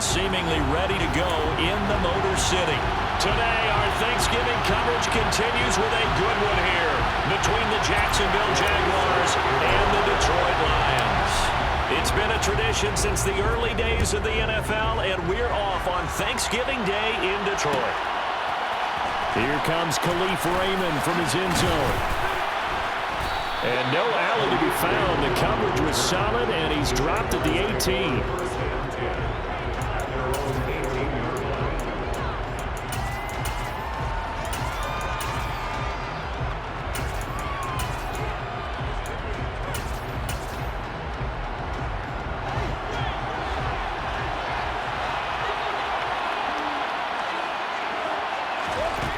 and seemingly ready to go in the Motor City. Today, our Thanksgiving coverage continues with a good one here between the Jacksonville Jaguars and the Detroit Lions. It's been a tradition since the early days of the NFL, and we're off on Thanksgiving Day in Detroit. Here comes Khalif Raymond from his end zone. And no alley to be found. The coverage was solid, and he's dropped at the 18.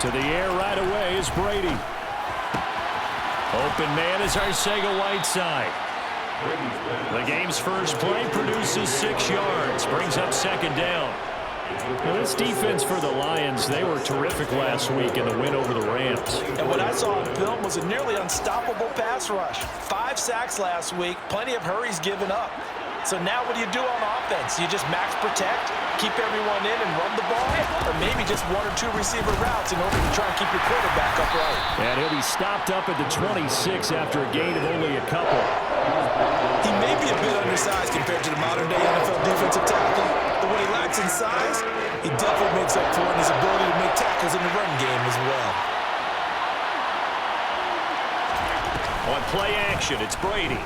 To the air right away is Brady. Open man is Arcega-Whiteside. The game's first play produces 6 yards, brings up second down. Now this defense for the Lions, they were terrific last week in the win over the Rams. And what I saw on film was a nearly unstoppable pass rush. 5 sacks last week, plenty of hurries given up. So now what do you do on offense? You just max protect, keep everyone in and run the ball, or maybe just 1 or 2 receiver routes in order to try and keep your quarterback upright. And he'll be stopped up at the 26 after a gain of only a couple. He may be a bit undersized compared to the modern-day NFL defensive tackle, but what he lacks in size, he definitely makes up for it in his ability to make tackles in the run game as well. On play action, it's Brady.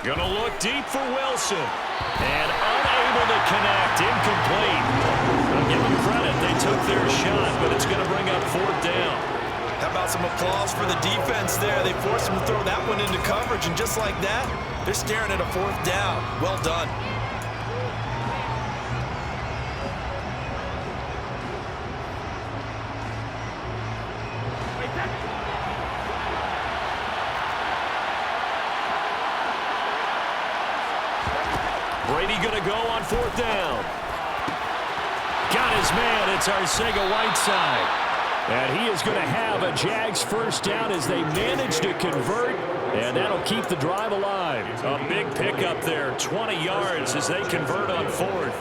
Gonna look deep for Wilson. And unable to connect. Incomplete. I'll give them credit. They took their shot, but it's going to bring up 4th down. How about some applause for the defense there? They forced him to throw that one into coverage, and just like that, they're staring at a 4th down. Well done. Brady going to go on 4th down. Got his man. It's Arcega-Whiteside. And he is going to have a Jags first down as they manage to convert. And that'll keep the drive alive. A big pickup there. 20 yards as they convert on 4th.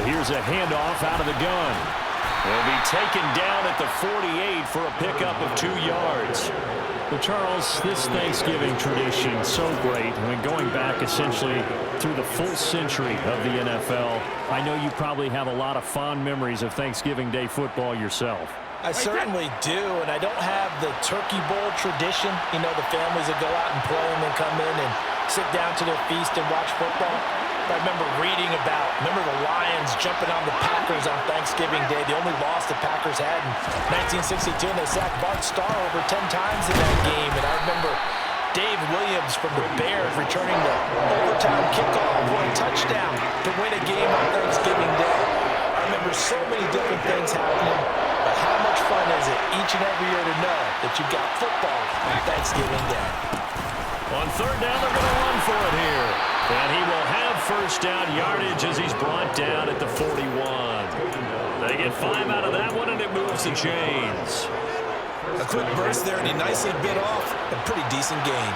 Here's a handoff out of the gun. Will be taken down at the 48 for a pickup of 2 yards. Well, Charles, this Thanksgiving tradition so great. I mean, going back essentially through the full century of the NFL, I know you probably have a lot of fond memories of Thanksgiving Day football yourself. I certainly do, and I don't have the Turkey Bowl tradition. You know, the families that go out and play and then come in and sit down to their feast and watch football. I remember reading about, the Lions jumping on the Packers on Thanksgiving Day. The only loss the Packers had in 1962, and they sacked Bart Starr over 10 times in that game. And I remember Dave Williams from the Bears returning the overtime kickoff for a touchdown to win a game on Thanksgiving Day. I remember so many different things happening, but how much fun is it each and every year to know that you've got football on Thanksgiving Day? On 3rd down, they're going to run for it here. And he will have first down yardage as he's brought down at the 41. They get 5 out of that one, and it moves the chains. A quick burst there, and he nicely bit off a pretty decent gain.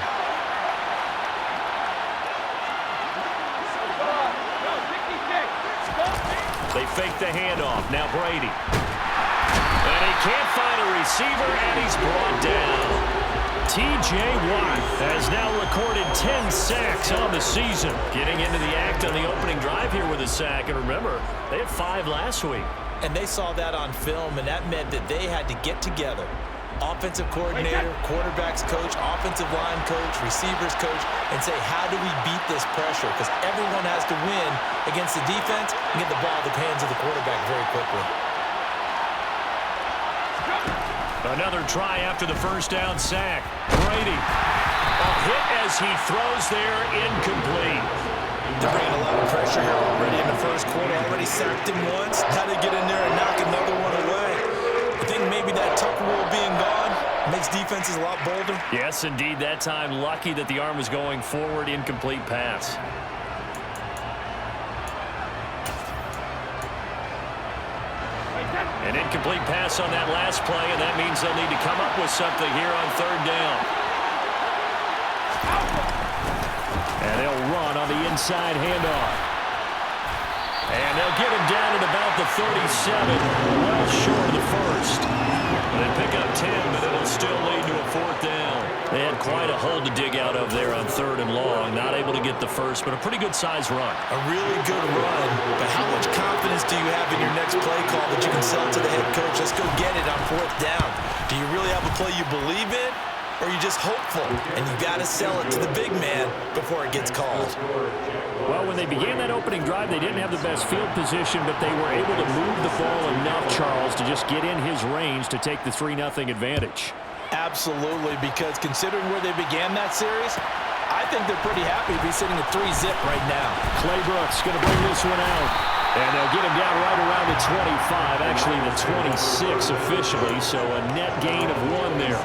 They fake the handoff. Now Brady. And he can't find a receiver, and he's brought down. T.J. Watt has now recorded 10 sacks on the season. Getting into the act on the opening drive here with a sack. And remember, they had 5 last week. And they saw that on film, and that meant that they had to get together. Offensive coordinator, quarterbacks coach, offensive line coach, receivers coach, and say, how do we beat this pressure? Because everyone has to win against the defense and get the ball in the hands of the quarterback very quickly. Another try after the first down sack. Brady. A hit as he throws there, incomplete. They're bringing a lot of pressure here already in the first quarter. Already sacked him once. How to get in there and knock another one away. I think maybe that tuck rule being gone makes defenses a lot bolder. Yes, indeed. That time, lucky that the arm was going forward. Incomplete pass. An incomplete pass on that last play, and that means they'll need to come up with something here on third down. And they'll run on the inside handoff. And they'll get him down at about the 37, well short of the first. They pick up 10, but it'll still lead to a fourth down. They had quite a hole to dig out of there on third and long. Not able to get the first, but a pretty good-sized run. A really good run, but how much confidence do you have in your next play call that you can sell to the head coach? Let's go get it on fourth down. Do you really have a play you believe in, or are you just hopeful? And you got to sell it to the big man before it gets called. Well, when they began that opening drive, they didn't have the best field position, but they were able to move the ball enough, Charles, to just get in his range to take the 3-0 advantage. Absolutely, because considering where they began that series, I think they're pretty happy to be sitting at 3-zip right now. Clay Brooks going to bring this one out. And they'll get him down right around the 25, actually the 26 officially, so a net gain of 1 there.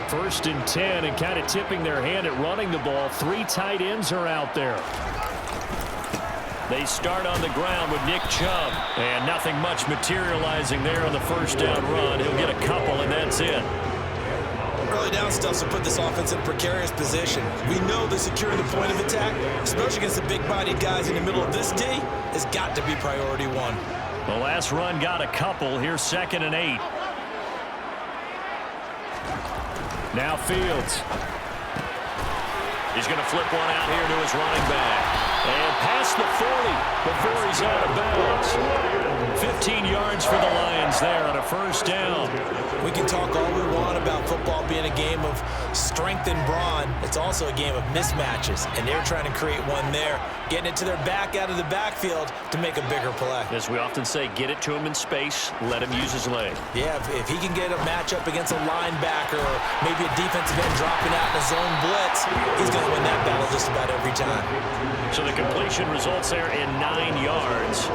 First and 10, and kind of tipping their hand at running the ball. 3 tight ends are out there. They start on the ground with Nick Chubb, and nothing much materializing there on the first down run. He'll get a couple, and that's it. Early down stuff will put this offense in a precarious position. We know that securing the point of attack, especially against the big-bodied guys in the middle of this D, has got to be priority 1. The last run got a couple. Here's 2nd and 8. Now Fields. He's going to flip one out here to his running back. And past the 40 before he's out of bounds. 15 yards for the Lions there on a first down. We can talk all we want about football being a game of strength and brawn. It's also a game of mismatches, and they're trying to create one there, getting it to their back out of the backfield to make a bigger play. As we often say, get it to him in space, let him use his leg. Yeah, if he can get a matchup against a linebacker or maybe a defensive end dropping out in a zone blitz, he's going to win that battle just about every time. So the completion results there in 9 yards,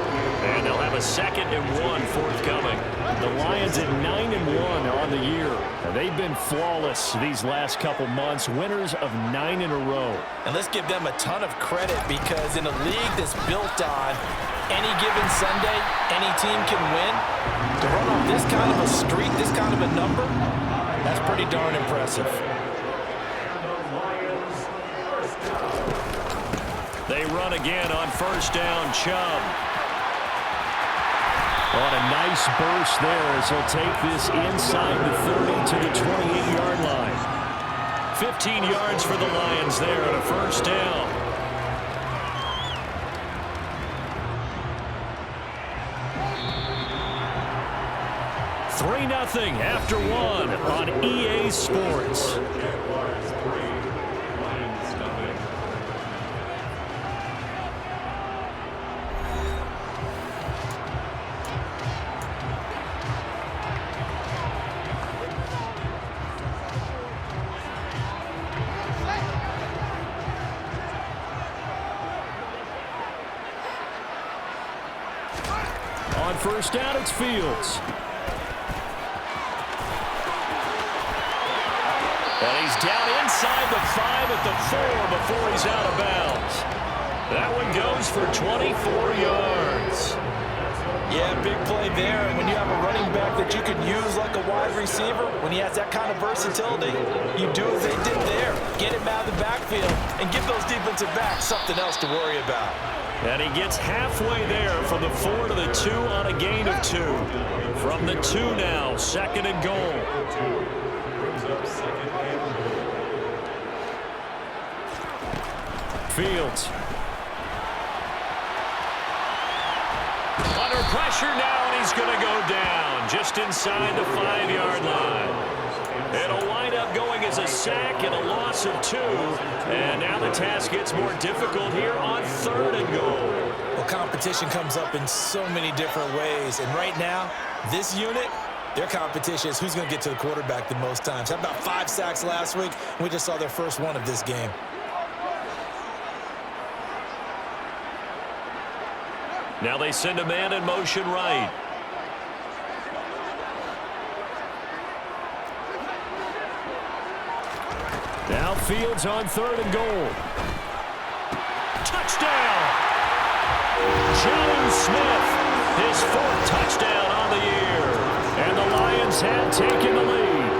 and they'll have a 2nd and 1 forthcoming. The Lions at 9-1 on the year. They've been flawless these last couple months, winners of 9 in a row. And let's give them a ton of credit, because in a league that's built on any given Sunday, any team can win. To run off this kind of a streak, this kind of a number, that's pretty darn impressive. They run again on first down. Chubb on a nice burst there as he'll take this inside the 30 to the 28-yard line. 15 yards for the Lions there on a first down. Three-0 after 1 on EA Sports. On first down, it's Fields. And he's down inside the 5 at the 4 before he's out of bounds. That one goes for 24 yards. Yeah, big play there. And when you have a running back that you could use like a wide receiver, when he has that kind of versatility, you do as they did there. Get him out of the backfield and give those defensive backs something else to worry about. And he gets halfway there from the 4 to the 2 on a gain of 2. From the 2 now, 2nd and goal. Fields. Under pressure now, and he's going to go down just inside the 5-yard line. It'll wind up going as a sack and a loss of 2. And now the task gets more difficult here on 3rd and goal. Well, competition comes up in so many different ways. And right now, this unit, their competition is who's going to get to the quarterback the most times. How about 5 sacks last week? We just saw their first one of this game. Now they send a man in motion right. Now Fields on 3rd and goal. Touchdown! John Smith, his 4th touchdown on the year. And the Lions have taken the lead.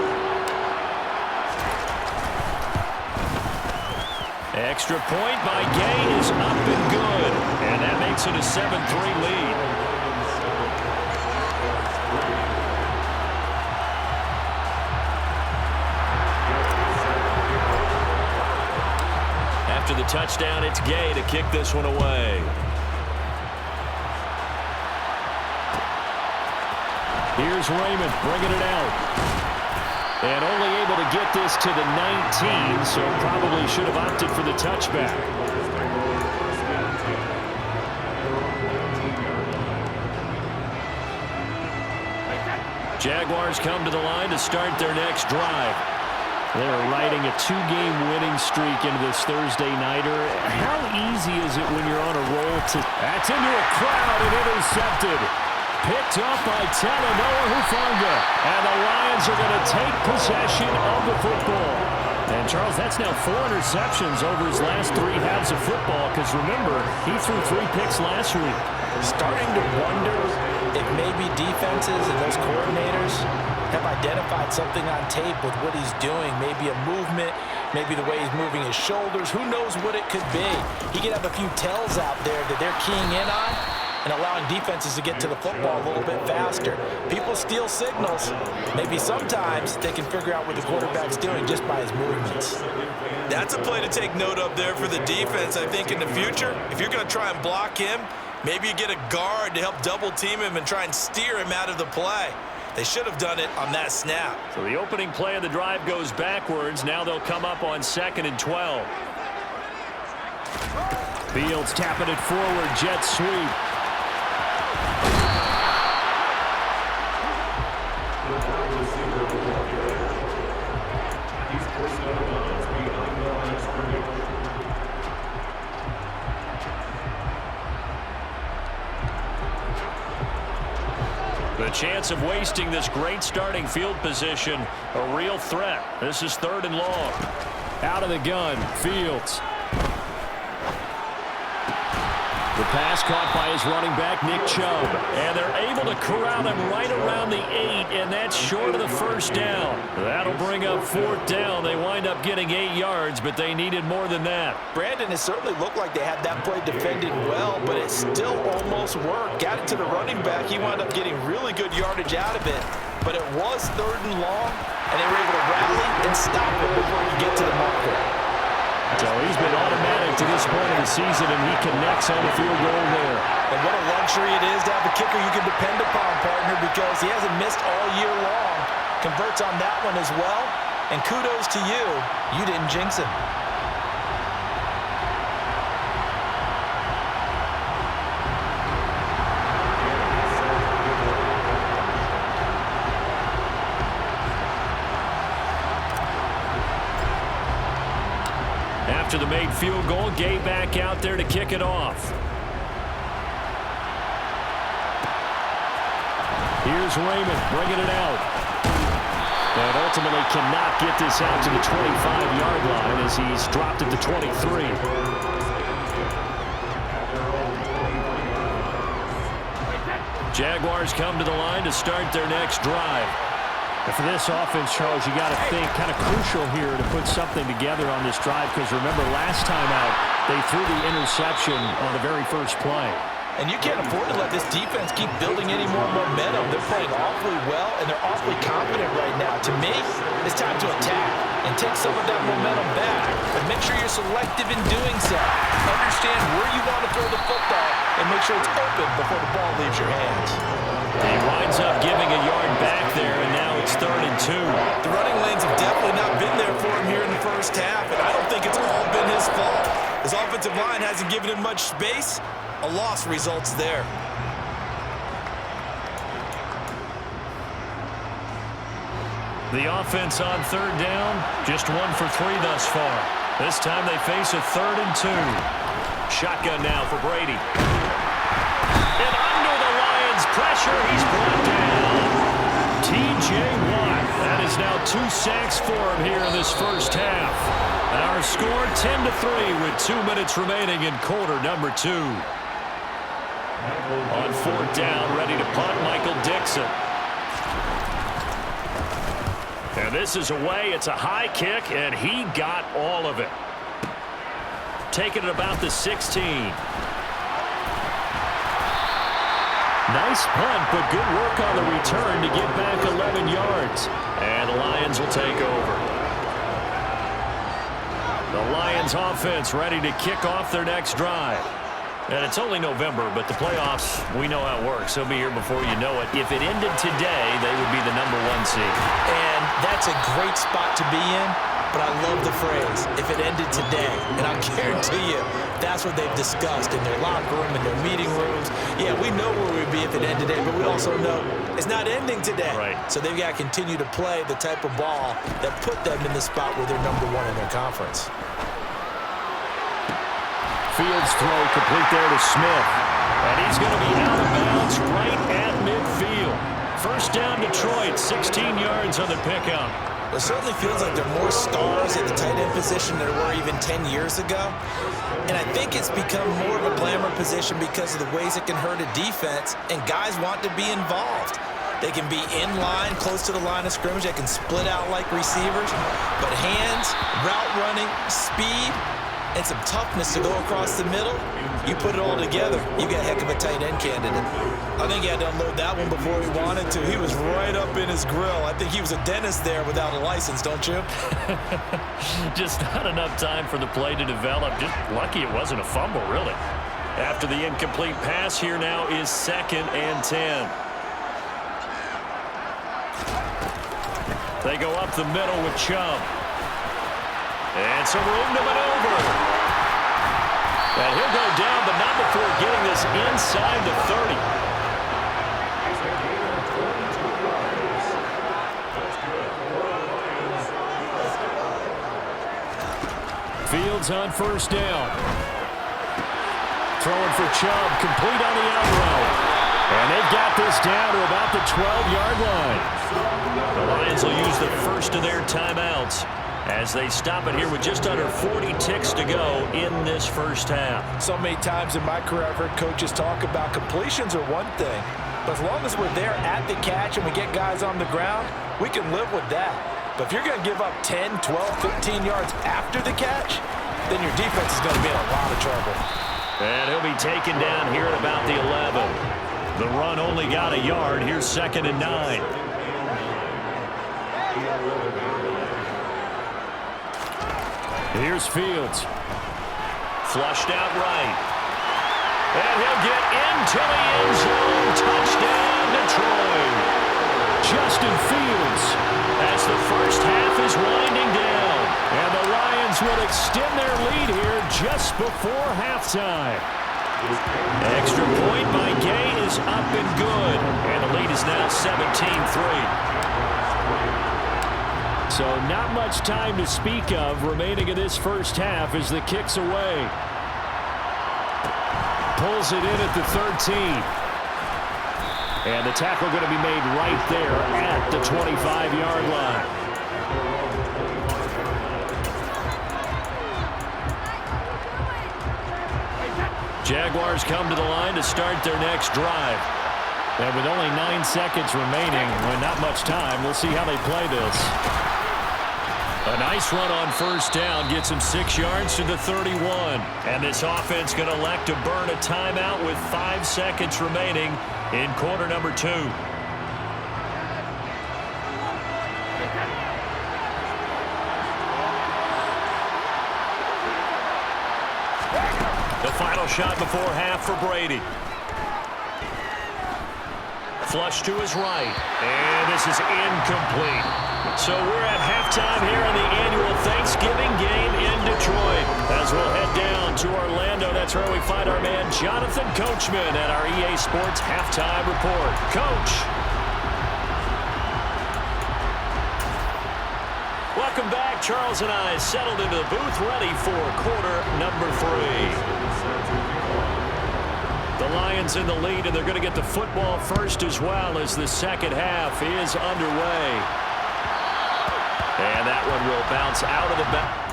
Extra point by Gay is up and good. And that makes it a 7-3 lead. After the touchdown, it's Gay to kick this one away. Here's Raymond bringing it out. And only able to get this to the 19, so probably should have opted for the touchback. Jaguars come to the line to start their next drive. They're riding a 2-game winning streak into this Thursday nighter. How easy is it when you're on a roll to... That's into a crowd and intercepted. Picked up by Talanoa Hufanga. And the Lions are going to take possession of the football. And, Charles, that's now 4 interceptions over his last 3 halves of football. Because, remember, he threw 3 picks last week. Starting to wonder if maybe defenses and those coordinators have identified something on tape with what he's doing. Maybe a movement, maybe the way he's moving his shoulders. Who knows what it could be? He could have a few tells out there that they're keying in on and allowing defenses to get to the football a little bit faster. People steal signals. Maybe sometimes they can figure out what the quarterback's doing just by his movements. That's a play to take note of there for the defense, I think, in the future. If you're going to try and block him, maybe you get a guard to help double team him and try and steer him out of the play. They should have done it on that snap. So the opening play of the drive goes backwards. Now they'll come up on 2nd and 12. Fields tapping it forward. Jet sweep. The chance of wasting this great starting field position, a real threat. This is 3rd and long. Out of the gun, Fields. The pass caught by his running back, Nick Chubb. And they're able to corral him right around the 8, and that's short of the 1st down. That'll bring up 4th down. They wind up getting 8 yards, but they needed more than that. Brandon, it certainly looked like they had that play defended well, but it still almost worked. Got it to the running back. He wound up getting really good yardage out of it, but it was 3rd and long, and they were able to rally and stop it before you get to the marker. So he's been automatic to this point of the season, and he connects on the field goal there. And what a luxury it is to have a kicker you can depend upon, partner, because he hasn't missed all year long. Converts on that one as well, and kudos to you. You didn't jinx him. After the made field goal, Gay back out there to kick it off. Here's Raymond bringing it out. And ultimately cannot get this out to the 25-yard line as he's dropped at the 23. Jaguars come to the line to start their next drive. And for this offense, Charles, you got to think kind of crucial here to put something together on this drive, because remember, last time out, they threw the interception on the very first play. And you can't afford to let this defense keep building any more momentum. They're playing awfully well, and they're awfully confident right now. To me, it's time to attack and take some of that momentum back. But make sure you're selective in doing so. Understand where you want to throw the football and make sure it's open before the ball leaves your hands. He winds up giving a yard back there, and now it's 3rd and 2. The running lanes have definitely not been there for him here in the first half, and I don't think it's all been his fault. His offensive line hasn't given him much space. A loss results there. The offense on 3rd down, just 1 for 3 thus far. This time they face a 3rd and 2. Shotgun now for Brady. pressure. He's brought down. T.J. Watt. That is now 2 sacks for him here in this first half. And our score 10-3 with 2 minutes remaining in quarter number 2. On 4th down, ready to punt, Michael Dixon. And this is away. It's a high kick, and he got all of it. Taking it about the 16. Nice punt, but good work on the return to get back 11 yards. And the Lions will take over. The Lions offense ready to kick off their next drive. And it's only November, but the playoffs, we know how it works. They'll be here before you know it. If it ended today, they would be the #1 seed. And that's a great spot to be in, but I love the phrase, if it ended today. And I guarantee you, that's what they've discussed in their locker room, in their meeting rooms. Yeah, we know where we'd be if it ended today, but we also know it's not ending today. Right. So they've got to continue to play the type of ball that put them in the spot where they're #1 in their conference. Fields throw complete there to Smith. And he's going to be out of bounds right at midfield. First down Detroit, 16 yards on the pickup. It certainly feels like there are more stars at the tight end position than there were even 10 years ago. And I think it's become more of a glamour position because of the ways it can hurt a defense, and guys want to be involved. They can be in line, close to the line of scrimmage. They can split out like receivers. But hands, route running, speed, and some toughness to go across the middle, you put it all together, you got a heck of a tight end candidate. I think he had to unload that one before he wanted to. He was right up in his grill. I think he was a dentist there without a license, don't you? Just not enough time for the play to develop. Just lucky it wasn't a fumble, really. After the incomplete pass, here now is 2nd and 10. They go up the middle with Chubb. And some room to maneuver. And he'll go down, but not before getting this inside the 30. Fields on first down. Throwing for Chubb, complete on the out route. And they've got this down to about the 12-yard line. The Lions will use the first of their timeouts as they stop it here with just under 40 ticks to go in this first half. So many times in my career, I've heard coaches talk about completions are one thing, but as long as we're there at the catch and we get guys on the ground, we can live with that. But if you're going to give up 10, 12, 15 yards after the catch, then your defense is going to be in a lot of trouble. And he'll be taken down here at about the 11. The run only got a yard. Here's 2nd and 9. Here's Fields. Flushed out right. And he'll get into the end zone. Touchdown, Detroit. Justin Fields as the first half is winding down. And the Lions will extend their lead here just before halftime. Extra point by Gay is up and good. And the lead is now 17-3. So not much time to speak of remaining in this first half as the kick's away. Pulls it in at the 13. And the tackle going to be made right there at the 25-yard line. Jaguars come to the line to start their next drive. And with only 9 seconds remaining, with not much time, we'll see how they play this. A nice run on first down gets him 6 yards to the 31. And this offense going to elect to burn a timeout with 5 seconds remaining in quarter number 2. The final shot before half for Brady. Flush to his right. And this is incomplete. So we're at halftime here in the annual Thanksgiving game in Detroit. As we'll head down to Orlando, that's where we find our man Jonathan Coachman at our EA Sports Halftime Report. Coach. Welcome back. Charles and I settled into the booth ready for quarter number 3. The Lions in the lead, and they're going to get the football first as well as the second half is underway. And that one will bounce out of the back.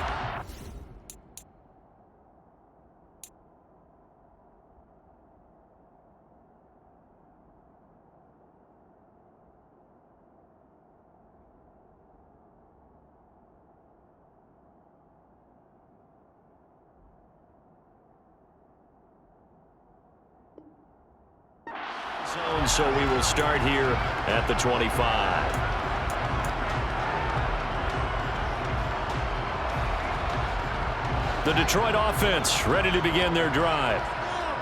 So we will start here at the 25. The Detroit offense ready to begin their drive.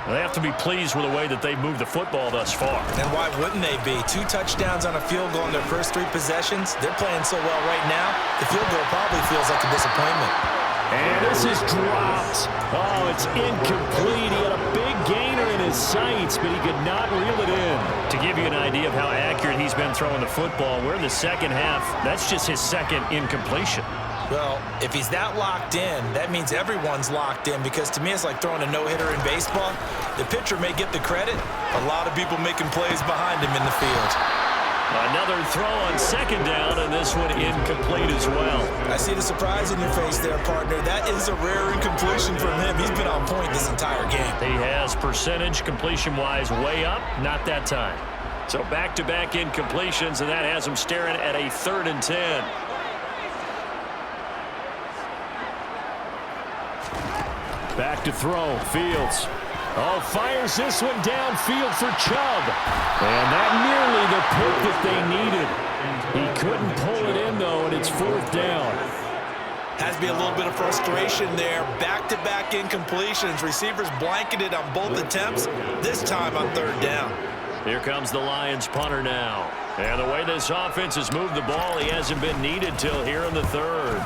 They have to be pleased with the way that they've moved the football thus far. And why wouldn't they be? 2 touchdowns on a field goal in their first 3 possessions. They're playing so well right now, the field goal probably feels like a disappointment. And this is dropped. Oh, it's incomplete. He had a big gainer in his sights, but he could not reel it in. To give you an idea of how accurate he's been throwing the football, we're in the second half. That's just his second incompletion. Well, if he's that locked in, that means everyone's locked in, because to me it's like throwing a no-hitter in baseball. The pitcher may get the credit, a lot of people making plays behind him in the field. Another throw on second down, and this one incomplete as well. I see the surprise in your face there, partner. That is a rare incompletion from him. He's been on point this entire game. He has percentage completion-wise way up, not that time. So back-to-back incompletions, and that has him staring at a 3rd and 10. Back to throw, Fields. Oh, fires this one downfield for Chubb. And that nearly the pick that they needed. He couldn't pull it in, though, and it's 4th down. Has to be a little bit of frustration there. Back-to-back incompletions. Receivers blanketed on both attempts, this time on 3rd down. Here comes the Lions punter now. And the way this offense has moved the ball, he hasn't been needed till here in the 3rd.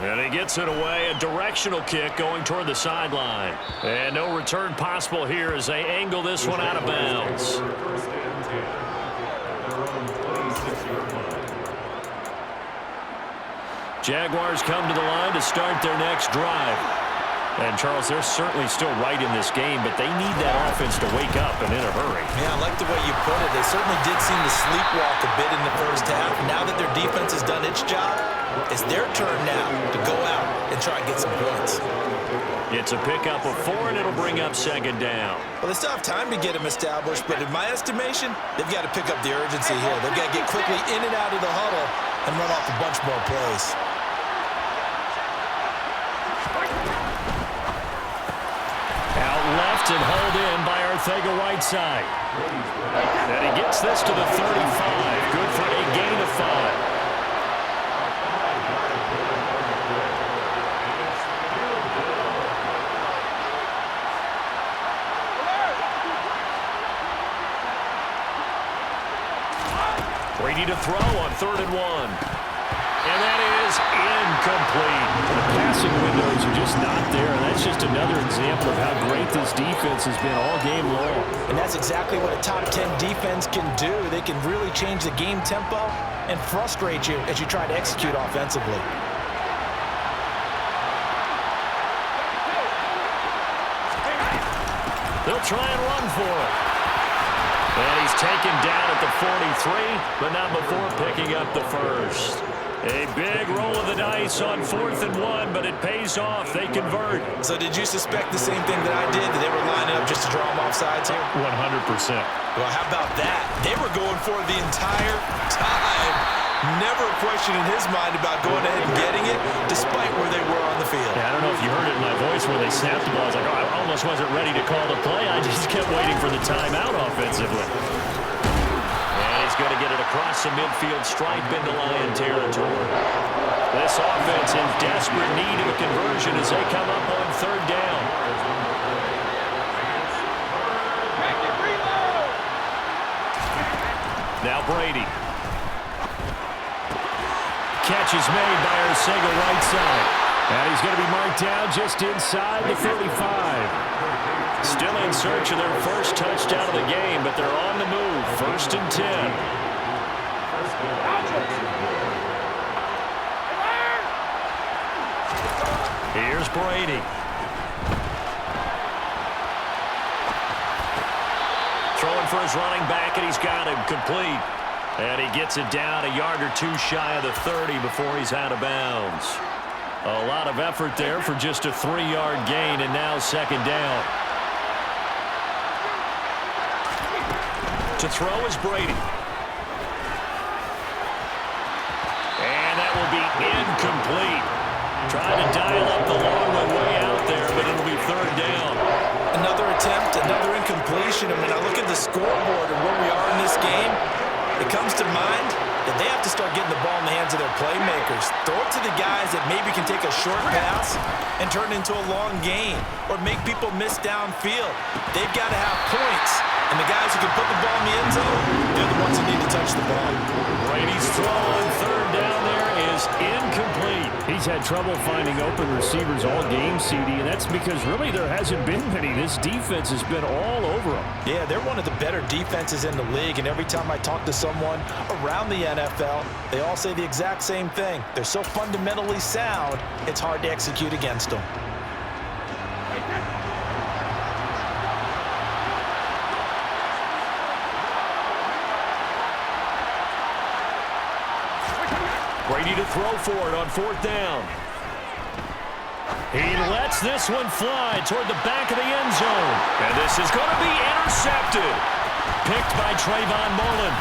And he gets it away, a directional kick going toward the sideline. And no return possible here as they angle this one out of bounds. Jaguars come to the line to start their next drive. And, Charles, they're certainly still right in this game, but they need that offense to wake up and in a hurry. Yeah, I like the way you put it. They certainly did seem to sleepwalk a bit in the first half. Now that their defense has done its job, it's their turn now to go out and try and get some points. It's a pickup of 4, and it'll bring up second down. Well, they still have time to get them established, but in my estimation, they've got to pick up the urgency here. They've got to get quickly in and out of the huddle and run off a bunch more plays. Left and hauled in by Arcega-Whiteside. And he gets this to the 35. Good for a gain of 5. Brady to throw on 3rd and 1. And that is incomplete. The passing windows are just not there, and that's just another example of how great this defense has been all game long. And that's exactly what a top 10 defense can do. They can really change the game tempo and frustrate you as you try to execute offensively. They'll try and run for it. And he's taken down at the 43, but not before picking up the first. A big roll of the dice on 4th and 1, but it pays off. They convert. So did you suspect the same thing that I did, that they were lining up just to draw them off sides here? 100%. Well, how about that? They were going for it the entire time. Never a question in his mind about going ahead and getting it, despite where they were on the field. Yeah, I don't know if you heard it in my voice where they snapped the ball. I was like, oh, I almost wasn't ready to call the play. I just kept waiting for the timeout offensively. He's going to get it across the midfield stripe into Lion territory. This offense in desperate need of a conversion as they come up on 3rd down. Now Brady. Catch is made by Arcega-Whiteside. And he's going to be marked down just inside the 35. Still in search of their first touchdown of the game, but they're on the move. 1st and 10. Here's Brady. Jaguars running back, and he's got him complete. And he gets it down a yard or two shy of the 30 before he's out of bounds. A lot of effort there for just a 3-yard gain, and now second down. To throw is Brady. And that will be incomplete. Trying to dial up the long one way out there, but it'll be third down. Another attempt, another incompletion. I mean, I look at the scoreboard and where we are in this game. It comes to mind that they have to start getting the ball in the hands of their playmakers. Throw it to the guys that maybe can take a short pass and turn it into a long gain or make people miss downfield. They've got to have points. And the guys who can put the ball in the end zone, they're the ones who need to touch the ball. Brady's throw on third down there is incomplete. He's had trouble finding open receivers all game, CD, and that's because really there hasn't been many. This defense has been all over them. Yeah, they're one of the better defenses in the league, and every time I talk to someone around the NFL, they all say the exact same thing. They're so fundamentally sound, it's hard to execute against them. Brady to throw for it on fourth down. He lets this one fly toward the back of the end zone. And this is going to be intercepted. Picked by Trayvon Mullen.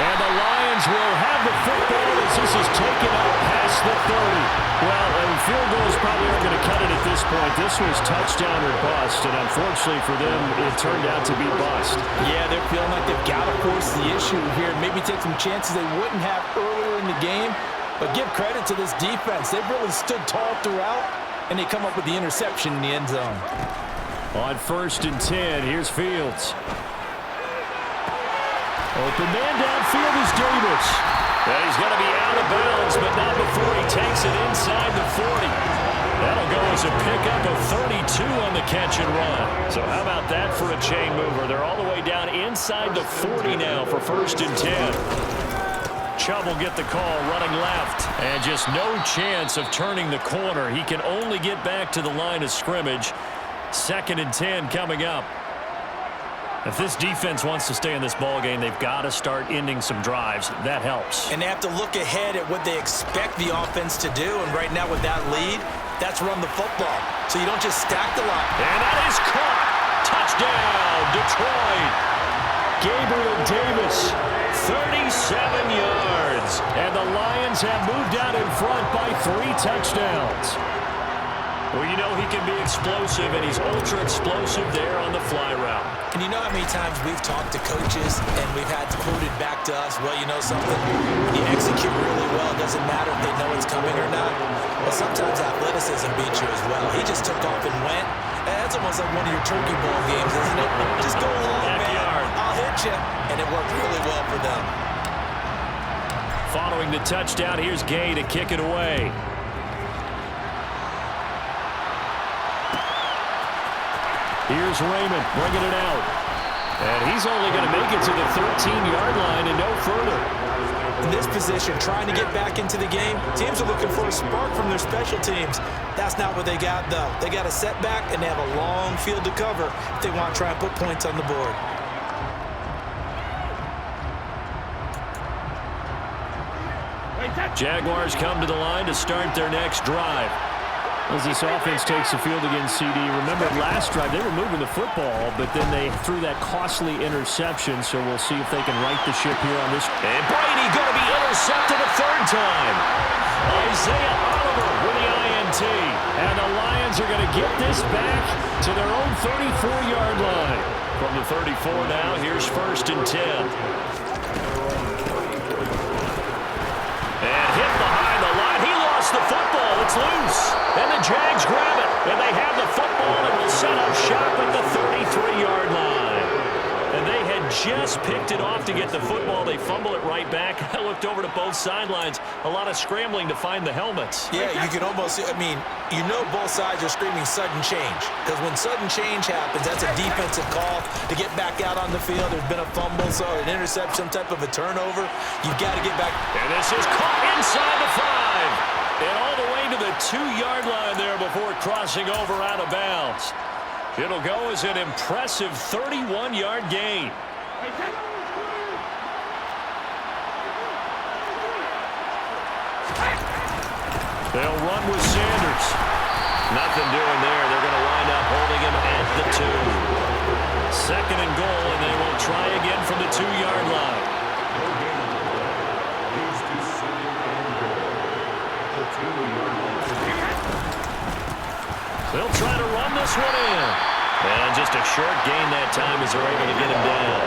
And the Lions will have the football as this is taken up past the 30. Well, field goals probably aren't going to cut it at this point. This was touchdown or bust, and unfortunately for them, it turned out to be bust. Yeah, they're feeling like they've got to force the issue here. Maybe take some chances they wouldn't have earlier in the game. But give credit to this defense. They've really stood tall throughout, and they come up with the interception in the end zone. On 1st and 10, here's Fields. Open man downfield is Davis. And he's going to be out of bounds, but not before he takes it inside the 40. That'll go as a pickup of 32 on the catch and run. So how about that for a chain mover? They're all the way down inside the 40 now for 1st and 10. Chubb will get the call running left. And just no chance of turning the corner. He can only get back to the line of scrimmage. 2nd and 10 coming up. If this defense wants to stay in this ballgame, they've got to start ending some drives. That helps. And they have to look ahead at what they expect the offense to do. And right now with that lead, that's run the football. So you don't just stack the line. And that is caught. Touchdown, Detroit. Gabriel Davis, 37 yards. And the Lions have moved out in front by 3 touchdowns. Well, you know he can be explosive, and he's ultra-explosive there on the fly route. And you know how many times we've talked to coaches and we've had quoted back to us, well, you know something? When you execute really well, it doesn't matter if they know it's coming or not. Well, sometimes athleticism beats you as well. He just took off and went. And that's almost like one of your turkey ball games, isn't it? Just go along, man. I'll hit you. And it worked really well for them. Following the touchdown, here's Gay to kick it away. Here's Raymond bringing it out. And he's only going to make it to the 13-yard line and no further. In this position, trying to get back into the game, teams are looking for a spark from their special teams. That's not what they got, though. They got a setback, and they have a long field to cover if they want to try and put points on the board. Jaguars come to the line to start their next drive. As this offense takes the field against CD, remember last drive they were moving the football, but then they threw that costly interception, so we'll see if they can right the ship here on this. And Brady going to be intercepted a 3rd time. Isaiah Oliver with the INT. And the Lions are going to get this back to their own 34-yard line. From the 34 now, here's 1st and 10. And hit behind the line. He lost the football. It's loose. And the Jags grab it. And they have the football and will set up shop at the 33-yard line. And they had just picked it off to get the football. They fumble it right back. I looked over to both sidelines. A lot of scrambling to find the helmets. Yeah, you can almost, you know both sides are screaming sudden change. Because when sudden change happens, that's a defensive call to get back out on the field. There's been a fumble, so an interception, some type of a turnover. You've got to get back. And this is caught inside the 5. And all the way to the 2-yard line there before crossing over out of bounds. It'll go as an impressive 31-yard gain. They'll run with Sanders. Nothing doing there. They're going to wind up holding him at the 2. Second and goal, and they will try again from the 2-yard line. They'll try to run this one in. And just a short gain that time as they're able to get him down.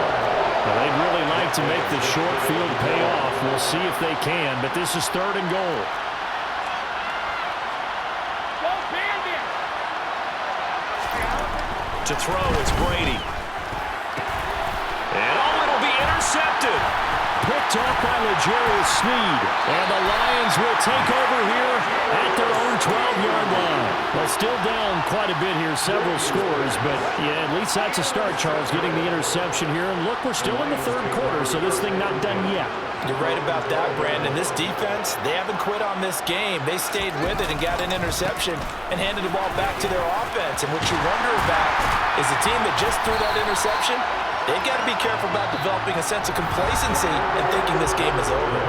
Well, they'd really like to make the short field pay off. We'll see if they can, but this is 3rd and goal. To throw, it's Brady. And it'll be intercepted. Picked off by L'Jarius Sneed. And the Lions will take over here at their own 12-yard line. Well, still down quite a bit here, several scores, but yeah, at least that's a start, Charles, getting the interception here. And look, we're still in the 3rd quarter, so this thing not done yet. You're right about that, Brandon. This defense, they haven't quit on this game. They stayed with it and got an interception and handed the ball back to their offense. And what you wonder about is the team that just threw that interception, they've got to be careful about developing a sense of complacency and thinking this game is over.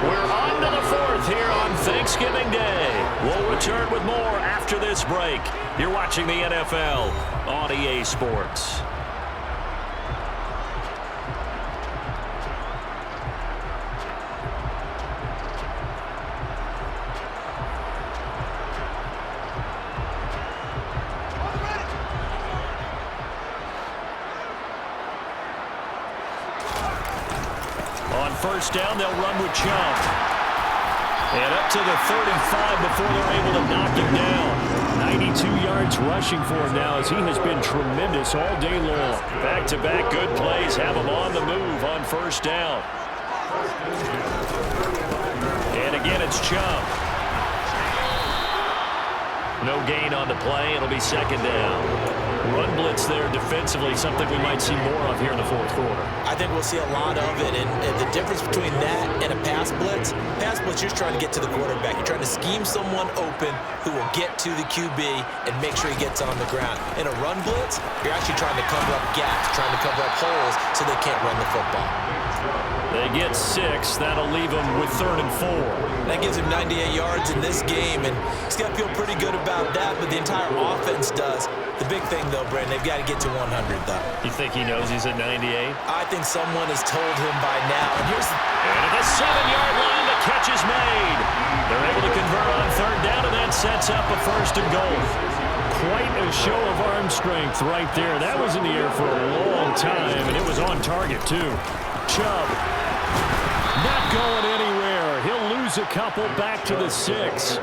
We're on to the 4th here on Thanksgiving Day. We'll return with more after this break. You're watching the NFL on EA Sports. First down, they'll run with Chubb. And up to the 35 before they're able to knock him down. 92 yards rushing for him now as he has been tremendous all day long. Back-to-back good plays have him on the move on first down. And again, it's Chubb. No gain on the play. It'll be 2nd down. Run blitz there defensively, something we might see more of here in the 4th quarter. I think we'll see a lot of it, and the difference between that and a pass blitz, you're just trying to get to the quarterback. You're trying to scheme someone open who will get to the QB and make sure he gets on the ground. In a run blitz, you're actually trying to cover up gaps, trying to cover up holes so they can't run the football. They get 6. That'll leave them with 3rd and 4. That gives him 98 yards in this game, and he's got to feel pretty good about that, but the entire offense does. The big thing, though, Brandon, they've got to get to 100, though. You think he knows he's at 98? I think someone has told him by now. And at the 7-yard line, the catch is made. They're able to convert on 3rd down, and that sets up a 1st and goal. Quite a show of arm strength right there. That was in the air for a long time, and it was on target, too. Chubb not going anywhere. He'll lose a couple back to the 6.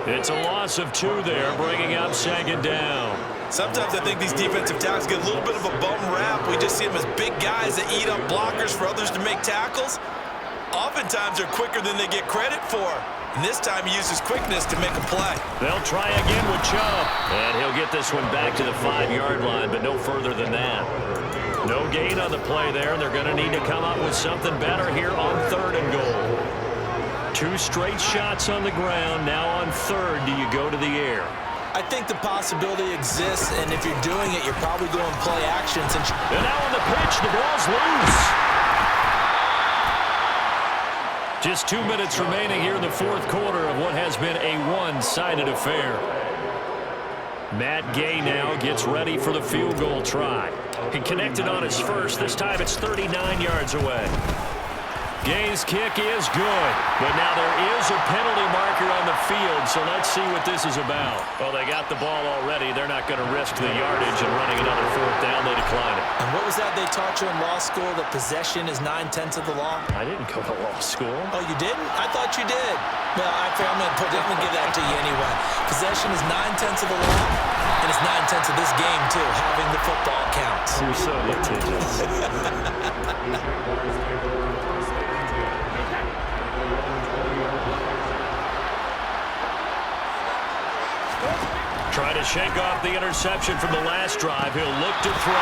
It's a loss of 2 there, bringing up 2nd down. Sometimes I think these defensive tackles get a little bit of a bum rap. We just see them as big guys that eat up blockers for others to make tackles. Oftentimes they're quicker than they get credit for. And this time he uses quickness to make a play. They'll try again with Chubb. And he'll get this one back to the 5-yard line, but no further than that. No gain on the play there, and they're going to need to come up with something better here on 3rd and goal. 2 straight shots on the ground. Now on 3rd, do you go to the air? I think the possibility exists, and if you're doing it, you're probably going play action. And now on the pitch, the ball's loose. Just 2 minutes remaining here in the 4th quarter of what has been a one-sided affair. Matt Gay now gets ready for the field goal try. He connected on his first. This time it's 39 yards away. Gay's kick is good, but now there is a penalty marker on the field, so let's see what this is about. Well, they got the ball already. They're not going to risk the yardage and running another 4th down. They decline it. And what was that they taught you in law school, that possession is 9/10 of the law? I didn't go to law school. Oh, you didn't? I thought you did. Well, I'm going to give that to you anyway. Possession is 9/10 of the law, and it's 9/10 of this game, too. Having the football counts. You're so litigious. Trying to shake off the interception from the last drive. He'll look to throw.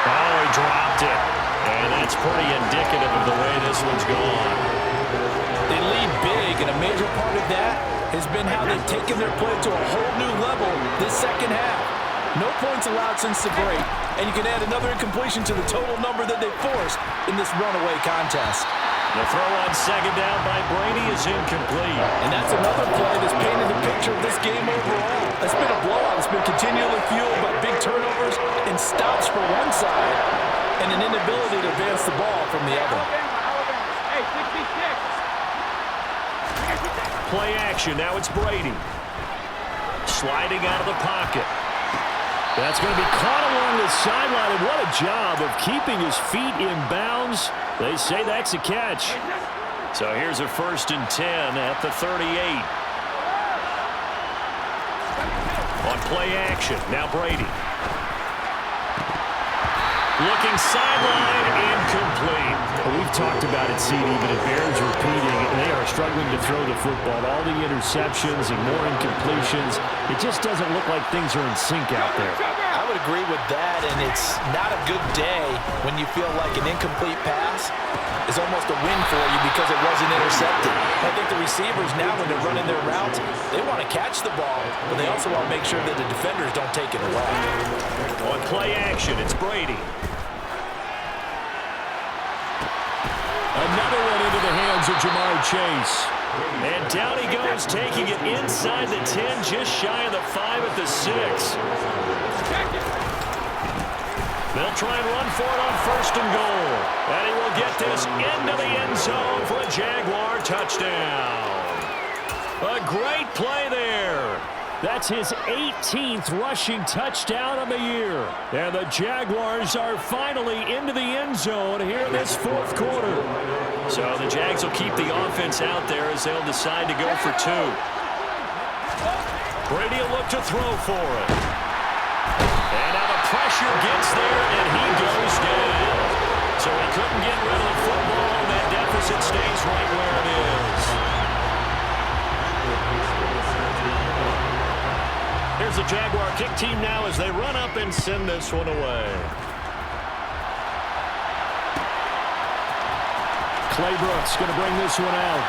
Oh, he dropped it. And that's pretty indicative of the way this one's gone. They lead big, and a major part of that has been how they've taken their play to a whole new level this second half. No points allowed since the break, and you can add another incompletion to the total number that they forced in this runaway contest. The throw on second down by Brady is incomplete. And that's another play that's painted the picture of this game overall. It's been a blowout. It's been continually fueled by big turnovers and stops for one side and an inability to advance the ball from the other. Play action. Now it's Brady. Sliding out of the pocket. That's going to be caught along the sideline, and what a job of keeping his feet in bounds. They say that's a catch. So here's a 1st and 10 at the 38. On play action, now Brady. Looking sideline, incomplete. Well, we've talked about it, CD, but it bears repeating. They are struggling to throw the football. All the interceptions and more incompletions. It just doesn't look like things are in sync out there. I would agree with that, and it's not a good day when you feel like an incomplete pass is almost a win for you because it wasn't intercepted. I think the receivers now, when they're running their routes, they want to catch the ball, but they also want to make sure that the defenders don't take it away. On play action, it's Brady. Another one into the hands of Jamar Chase. And down he goes, taking it inside the 10, just shy of the 5 at the 6. They'll try and run for it on 1st and goal. And he will get this into the end zone for a Jaguar touchdown. A great play there. That's his 18th rushing touchdown of the year. And the Jaguars are finally into the end zone here in this 4th quarter. So the Jags will keep the offense out there as they'll decide to go for 2. Brady will look to throw for it. And now the pressure gets there, and he goes down. So he couldn't get rid of the football, and that deficit stays right where it is. Here's the Jaguar kick team now as they run up and send this one away. Clay Brooks going to bring this one out.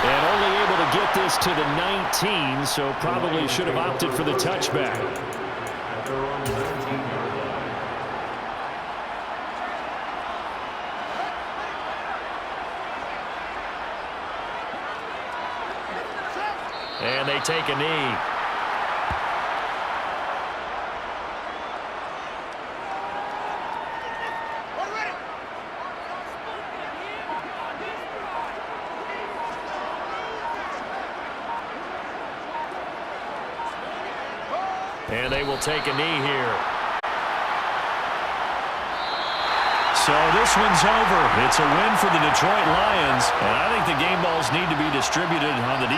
And only able to get this to the 19, so probably should have opted for the touchback. And they take a knee. And they will take a knee here. So this one's over. It's a win for the Detroit Lions. And I think the game balls need to be distributed on the defense.